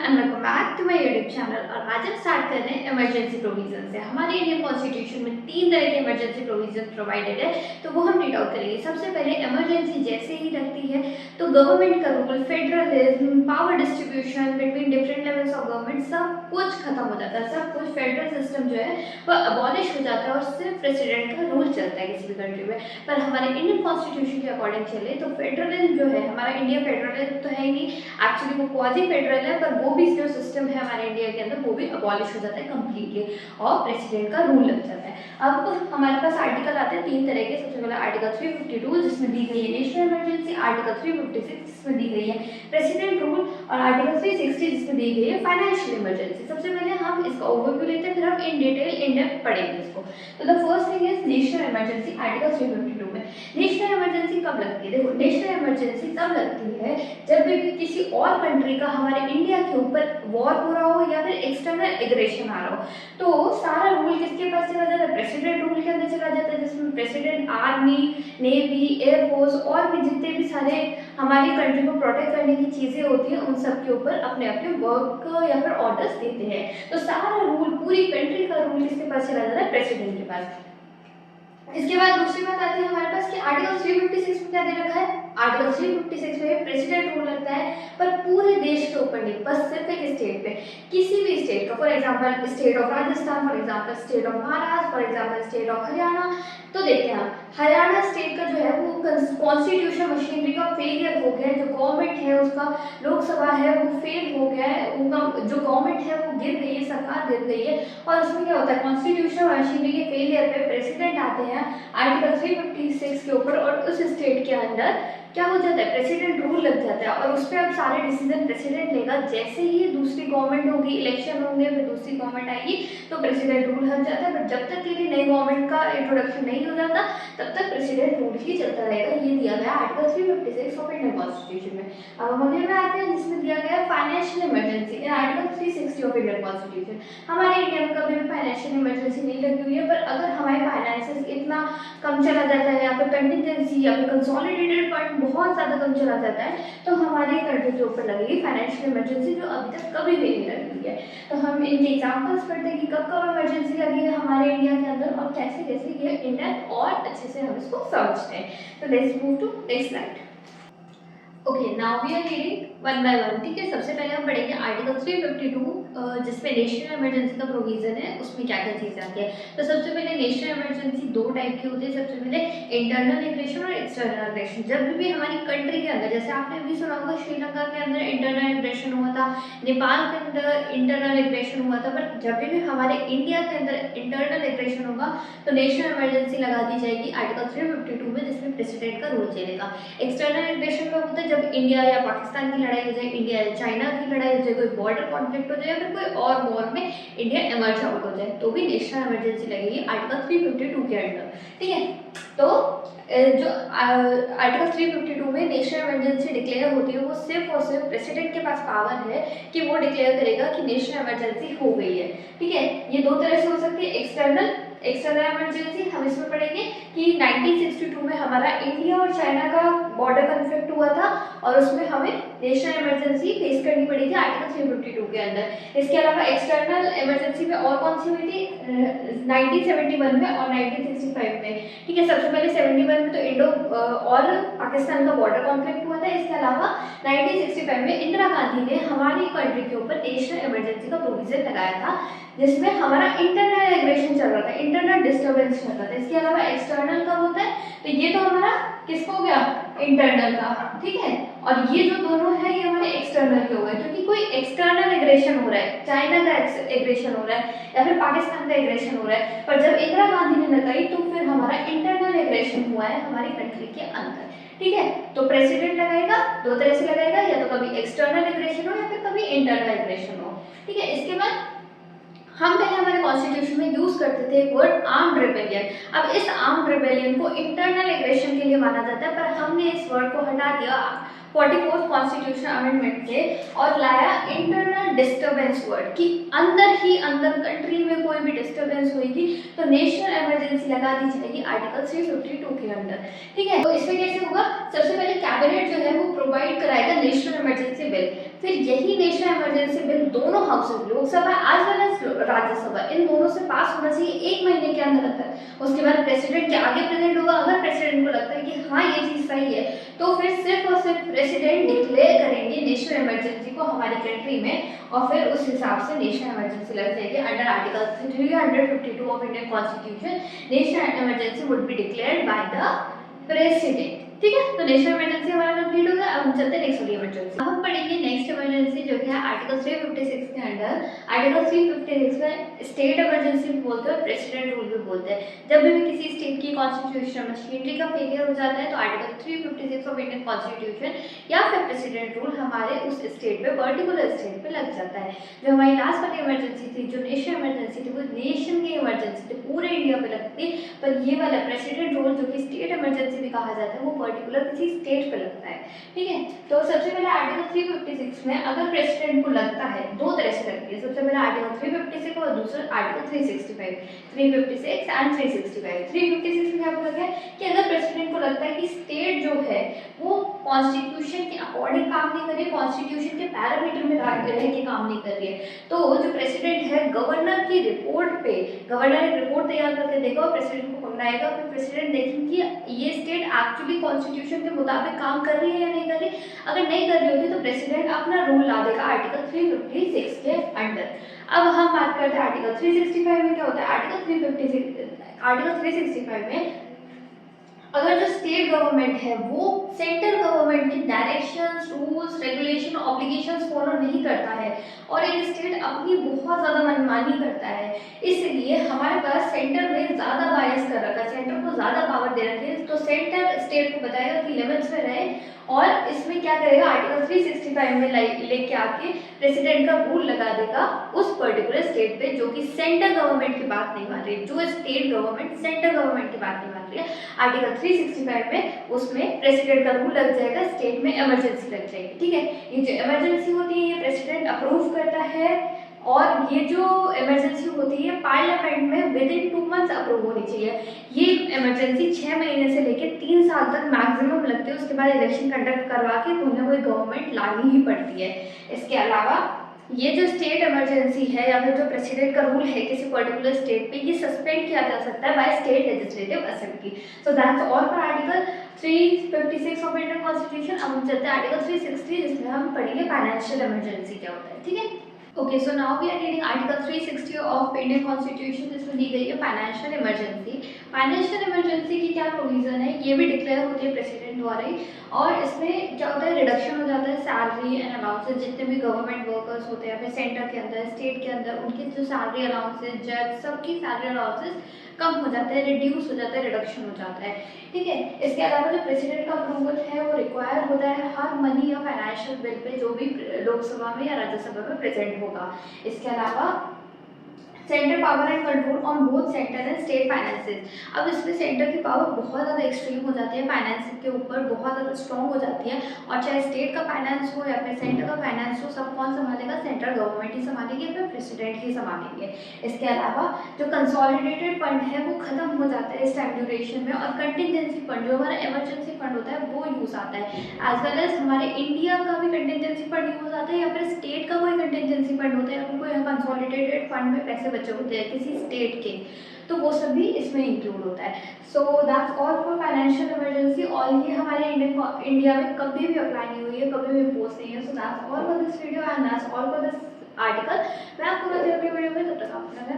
And welcome back to my YouTube channel. और आज हम स्टार्ट कर रहे हैं इमरजेंसी प्रोविजन से। हमारे इंडियन कॉन्स्टिट्यूशन में 3 तरह के इमरजेंसी प्रोविजन प्रोवाइडेड है, तो वो हम रीड आउट करेंगे। सबसे पहले इमरजेंसी जैसे ही लगती है तो गवर्नमेंट का rule, federalism, power distribution between different levels of government सब कुछ खत्म हो जाता है। सब कुछ फेडरल सिस्टम जो है वह अबॉलिश हो जाता है और सिर्फ प्रेसिडेंट का रूल चलता है किसी भी कंट्री में। पर हमारे इंडियन कॉन्स्टिट्यूशन के अकॉर्डिंग चले तो फेडरलिज्म जो है, हमारा इंडिया फेडरलिज्म तो है ही नहीं, एक्चुअली वो क्वाजी फेडरल है, पर वो भी जो सिस्टम है हमारे इंडिया के अंदर वो भी अबॉलिश हो जाता है कम्प्लीटली और प्रेसिडेंट का रूल लग जाता है। अब हमारे पास आर्टिकल आते हैं 3 तरह के। सबसे पहले आर्टिकल 352 जिसमें दी गई है नेशनल इमरजेंसी, आर्टिकल 356 जिसमें दी गई है प्रेसिडेंट रूल और आर्टिकल 360 जिसमें दी गई है फाइनेंशियल इमरजेंसी। सबसे पहले हम इसका ओवरव्यू लेते हैं, फिर हम इन डिटेल इन डेप्थ पढ़ेंगे इसको। तो the first thing is national emergency. Article 352 में नेशनल इमरजेंसी कब लगती है? देखो, नेशनल इमरजेंसी तब लगती है जब भी किसी और कंट्री का हमारे इंडिया के ऊपर वॉर हो रहा हो या फिर एक्सटर्नल एग्रेशन आ रहा हो, तो सारा रूल किसके पास चला जाता है? प्रेसिडेंट रूल के अंदर चला जाता है, जिसमें प्रेसिडेंट आर्मी, नेवी, एयरफोर्स और भी जितने भी सारे हमारी कंट्री को प्रोटेक्ट करने की चीजें होती हैं उन सब के ऊपर अपने अपने वर्क या फिर ऑर्डर्स देते हैं। तो सारा रूल, पूरी कंट्री का रूल किसके पास चला जाता है? प्रेसिडेंट के पास। इसके बाद दूसरी बात आती है हमारे पास कि आर्टिकल 356 में क्या दे रखा है? आर्टिकल 356 में प्रेसिडेंट रूल लगता है, पर पूरे देश के ऊपर नहीं, बस सिर्फ एक स्टेट पे, किसी भी स्टेट का। For example state of Rajasthan, for example state of Maharashtra, for example state of Haryana. तो देखते हैं हम, हरियाणा स्टेट का जो है वो कॉन्स्टिट्यूशन मशीनरी का फेलियर हो गया है। जो गवर्नमेंट है उसका, लोकसभा है वो फेल हो गया है, उनका जो गवर्नमेंट है वो गिर गई है, सरकार गिर गई है। और उसमें क्या होता है? कॉन्स्टिट्यूशन मशीनरी के फेलियर पे प्रेसिडेंट आते हैं आर्टिकल 356 के ऊपर और उस स्टेट के अंदर क्या हो जाता है? प्रेसिडेंट रूल लग जाता है और उस पर अब सारे डिसीजन प्रेसिडेंट लेगा। जैसे ही दूसरी गवर्नमेंट होगी, इलेक्शन होंगे, फिर दूसरी गवर्नमेंट आएगी तो प्रेसिडेंट रूल हट जाता है। बट जब तक के लिए नई गवर्नमेंट का इंट्रोडक्शन नहीं हो जाता तब तक प्रेसिडेंट रूल ही चलता रहेगा। ये दिया गया आर्टिकल 356 ऑफ इंडियन कॉन्स्टिट्यूशन में। अब हम अगले में आते हैं जिसमें दिया गया financial emergency in article 360 of Indian constitution. हमारे इंडिया में कभी भी फाइनेंशियल इमरजेंसी नहीं लगी हुई है, पर अगर हमारे फाइनेंसेस इतना कम चला जाता है या फिर कंटिजेंसी या फिर कंसोलिडेटेड फंड बहुत ज़्यादा कम चला जाता है तो हमारी कंट्री के ऊपर लगेगी फाइनेंशियल इमरजेंसी, जो अभी तक कभी भी नहीं लगी हुई है। तो हम इनके एग्जांपल्स पढ़ते हैं कि कब कब इमरजेंसी लगी है हमारे इंडिया के अंदर और कैसे कैसे ये इन डेप्थ और अच्छे से हम इसको समझते हैं। तो let's move to next slide. Okay, now we are reading one by one. ठीक है, सबसे पहले हम पढ़ेंगे आर्टिकल 352 जिसमें नेशनल इमरजेंसी का प्रोविजन है, उसमें क्या क्या चीज़ आती है। तो सबसे पहले नेशनल इमरजेंसी 2 टाइप की होती है। सबसे पहले इंटरनल एग्रेशन और एक्सटर्नल एग्रेशन। जब भी हमारी कंट्री के अंदर, जैसे आपने अभी सुना होगा श्रीलंका के अंदर इंटरनल एग्रेशन हुआ था, नेपाल के अंदर इंटरनल एग्रेशन हुआ था, पर जब भी हमारे इंडिया के अंदर इंटरनल एग्रेशन होगा तो नेशनल इमरजेंसी लगा दी जाएगी आर्टिकल 352 में, जिसमें प्रेसिडेंट का रूल चलेगा। एक्सटर्नल एग्रेशन का होता है जब इंडिया या पाकिस्तान की लड़ाई हो जाए, इंडिया या चाइना की लड़ाई हो जाए, कोई बॉर्डर कॉन्फ्लिक्ट हो जाए या फिर कोई और वॉर में इंडिया इमर्ज आउट हो जाए, तो भी नेशनल इमरजेंसी लगेगी आर्टिकल 352 के अंडर। ठीक है, तो जो आर्टिकल 352 में नेशनल इमरजेंसी डिक्लेयर होती है वो सिर्फ और सिर्फ प्रेसिडेंट के पास पावर है कि वो डिक्लेयर करेगा कि नेशनल इमरजेंसी हो गई है। ठीक है, ये 2 तरह से हो सकती है। एक्सटर्नल इमरजेंसी हम इसमें पढ़ेंगे कि 1962 में हमारा इंडिया और चाइना का बॉर्डर कॉन्फ्लिक्ट हुआ था और उसमें हमें नेशनल इमरजेंसी फेस करनी पड़ी थी आर्टिकल 352 के अंदर। इसके अलावा एक्सटर्नल इमरजेंसी में और कौन सी हुई थी? 1971 में और 1965 में। ठीक है, सबसे पहले 71 में तो इंडो और पाकिस्तान का बॉर्डर कॉन्फ्लिक्ट हुआ था। इसके अलावा 1965 में इंदिरा गांधी ने हमारी कंट्री के ऊपर नेशनल इमरजेंसी का प्रोविजन लगाया था, जिसमें हमारा इंटरनल एग्रेशन चल रहा था, इंटरनल डिस्टर्बेंस चल रहा था। इसके अलावा एक्सटर्नल कब होता है? तो ये तो हमारा किसका हो गया? इंटरनल का। ठीक है, और ये जो दोनों है ये हमारे एक्सटर्नल के हो गए, क्योंकि कोई एक्सटर्नल एग्रेशन हो रहा है, चाइना का एग्रेशन हो रहा है या फिर पाकिस्तान का एग्रेशन हो रहा है, पर जब इंदिरा गांधी ने लगाई तो फिर हमारा इंटरनल एग्रेशन हुआ है हमारी कंट्री के अंदर। ठीक है, तो प्रेसिडेंट लगाएगा, 2 तरह से लगाएगा, या तो कभी एक्सटर्नल एग्रेशन हो या फिर कभी इंटरनल एग्रेशन हो। ठीक है, इसके बाद हम पहले हमारे कॉन्स्टिट्यूशन में यूज करते थे वर्ड आर्म्ड रिबेलियन। अब इस आर्म्ड रिबेलियन को इंटरनल एग्रेशन के लिए माना जाता है, पर हमने इस वर्ड को हटा दिया 44th कॉन्स्टिट्यूशन अमेंडमेंट से और लाया इंटरनल डिस्टर्बेंस वर्ड, कि अंदर ही अंदर कंट्री में कोई भी डिस्टर्बेंस होगी तो नेशनल इमरजेंसी लगा दी जाएगी आर्टिकल 352 के अंदर। ठीक है, तो इसमें कैसे होगा? सबसे पहले कैबिनेट जो है वो प्रोवाइड कराएगा नेशनल इमरजेंसी बिल। फिर यही नेशनल इमरजेंसी बिल दोनों हाउसेज, लोकसभा आज वेल एज राज्यसभा, इन दोनों से पास होना चाहिए 1 महीने के अंदर अंदर। उसके बाद प्रेसिडेंट के आगे प्रेजेंट होगा। अगर प्रेसिडेंट को लगता है कि हाँ ये चीज़ सही है, तो फिर सिर्फ और सिर्फ प्रेसिडेंट डिक्लेयर करेंगे नेशनल इमरजेंसी को हमारी कंट्री में, और फिर उस हिसाब से नेशनल इमरजेंसी लग जाएगी। Under article 352 of Indian constitution national emergency would be declared by the president. ठीक है, तो नेशनल इमरजेंसी हमारा कंप्लीट हो गया। अब हम चलते हैं नेक्स्ट वाली इमरजेंसी। अब हम पढ़ेंगे नेक्स्ट इमरजेंसी जो कि है आर्टिकल 356 के अंडर। आर्टिकल 356 में स्टेट इमरजेंसी भी बोलते हैं और प्रेसिडेंट रूल भी बोलते हैं। जब भी किसी स्टेट की कॉन्स्टिट्यूशन मशीनरी का फेलियर हो जाता है तो आर्टिकल 356 ऑफ इंडियन कॉन्स्टिट्यूशन या फिर प्रेसिडेंट रूल हमारे उस स्टेट पे, पर्टिकुलर स्टेट पे लग जाता है। जो हमारी लास्ट वाली इमरजेंसी थी, जो नेशनल इमरजेंसी थी, वो नेशन की इमरजेंसी थी, पूरे इंडिया पे लगती। पर ये वाला प्रेसिडेंट रूल जो कि स्टेट इमरजेंसी भी कहा जाता है, वो पर्टिकुलर किसी स्टेट पे लगता है। ठीक है, तो सबसे पहले आर्टिकल 356 में अगर प्रेसिडेंट को लगता है, दो तरह से लगती है। सबसे पहले आर्टिकल 356 और दूसरा आर्टिकल 365, 356 एंड 365। 356 में क्या बोला गया कि अगर प्रेसिडेंट को लगता है कि स्टेट जो है वो कॉन्स्टिट्यूशन के अकॉर्डिंग काम नहीं कर रही है, कॉन्स्टिट्यूशन के पैरामीटर में रह के काम नहीं कर रही है, तो जो प्रेसिडेंट है गवर्नर की रिपोर्ट पे, गवर्नर एक रिपोर्ट तैयार करके देगा और प्रेसिडेंट को पकड़ाएगा। फिर प्रेसिडेंट देखेंगे कि ये स्टेट एक्चुअली कॉन्स्टिट्यूशन के मुताबिक काम कर रही है या नहीं कर रही। अगर नहीं कर रही होती तो प्रेसिडेंट अपना रूल ला देगा आर्टिकल 356 के अंडर। अब हम बात करते हैं आर्टिकल 365 में क्या होता है। आर्टिकल 365 में अगर जो स्टेट गवर्नमेंट है वो सेंट्रल गवर्नमेंट की directions, rules, regulation, obligations follow नहीं करता है और एक स्टेट अपनी बहुत ज़्यादा मनमानी करता है, इसलिए हमारे पास सेंटर में ज़्यादा बायस कर रखा है, सेंटर को ज़्यादा पावर दे रखी है। तो सेंटर स्टेट को बताएगा कि लिमिट्स में रहे और इसमें क्या करेगा, आर्टिकल 365 में लेके आके प्रेसिडेंट का रूल लगा देगा उस पर्टिकुलर स्टेट पे जो कि सेंट्रल गवर्नमेंट की बात नहीं मान रही, जो स्टेट गवर्नमेंट सेंट्रल गवर्नमेंट की बात नहीं मान रही है। आर्टिकल 365 में उसमें प्रेसिडेंट का रूल लग जाएगा, स्टेट में इमरजेंसी लग जाएगी। ठीक है, ये जो इमरजेंसी होती है ये प्रेसिडेंट अप्रूव करता है और ये जो इमरजेंसी होती है पार्लियामेंट में विद इन 2 मंथ्स अप्रूव होनी चाहिए। ये इमरजेंसी 6 महीने से लेकर 3 साल तक मैक्सिमम लगती है, उसके बाद इलेक्शन कंडक्ट करवा के कोई ना कोई गवर्नमेंट लानी ही पड़ती है। इसके अलावा ये जो स्टेट इमरजेंसी है या फिर जो प्रेसिडेंट का रूल है किसी पर्टिकुलर स्टेट पे, ये सस्पेंड किया जा सकता है by state legislative assembly. So that's all for article 356 of Indian constitution. अब हम चलते हैं आर्टिकल 360 जिसमें हम पढ़ेंगे फाइनेंशियल इमरजेंसी क्या होता है। ठीक है, okay, so now we are reading article 360 of Indian constitution जिसमें दी गई है फाइनेंशियल इमरजेंसी। फाइनेंशियल इमरजेंसी की क्या प्रोविजन है, ये भी डिक्लेयर होती है प्रेसिडेंट द्वारा ही और इसमें क्या होता है, रिडक्शन हो जाता है सैलरी एंड अलाउंसेज, जितने भी गवर्नमेंट वर्कर्स होते हैं फिर सेंटर के अंदर, स्टेट के अंदर, उनकी जो सैलरी अलाउंसेज, जज सबकी सैलरी अलाउंसेज कम हो जाता है, रिड्यूस हो जाता है, रिडक्शन हो जाता है। ठीक है, इसके अलावा जो प्रेसिडेंट का अप्रूवल है वो रिक्वायर होता है हर मनी या फाइनेंशियल बिल पे जो भी लोकसभा में या राज्यसभा में प्रेजेंट होगा। इसके अलावा centre power and control on both centre and state finances. अब इसमें सेंटर की पावर बहुत ज़्यादा एक्सट्रीम हो जाती है, फाइनेंस के ऊपर बहुत ज़्यादा स्ट्रॉन्ग हो जाती है और चाहे स्टेट का फाइनेंस हो या फिर सेंटर का फाइनेंस हो, सब कौन संभालेगा, सेंट्रल गवर्नमेंट ही संभालेगी या फिर प्रेसिडेंट ही संभालेंगे। इसके अलावा जो कंसोलिडेटेड फंड है वो खत्म हो जाता है इस टाइम ड्यूरेशन में और कंटिजेंसी फंड जो हमारा इमरजेंसी फंड होता है वो यूज़ आता है। एज वेल एज हमारे इंडिया का भी कंटिजेंसी फंड यूज़ आता है या फिर स्टेट का कोई कंटिजेंसी फंड होता है, अगर कोई कंसोलिडेटेड फंड में पैसे बचे होते हैं किसी स्टेट के, तो वो सब भी इसमें इंक्लूड होता है। So that's all for financial emergency और ये हमारे इंडिया में कभी भी अप्लाई नहीं हुई है, कभी भी इम्पोज नहीं है। So that's all for this video and that's all for this article. मैं आपको मिलती हूँ अगली वीडियो में, तब तक आप अपना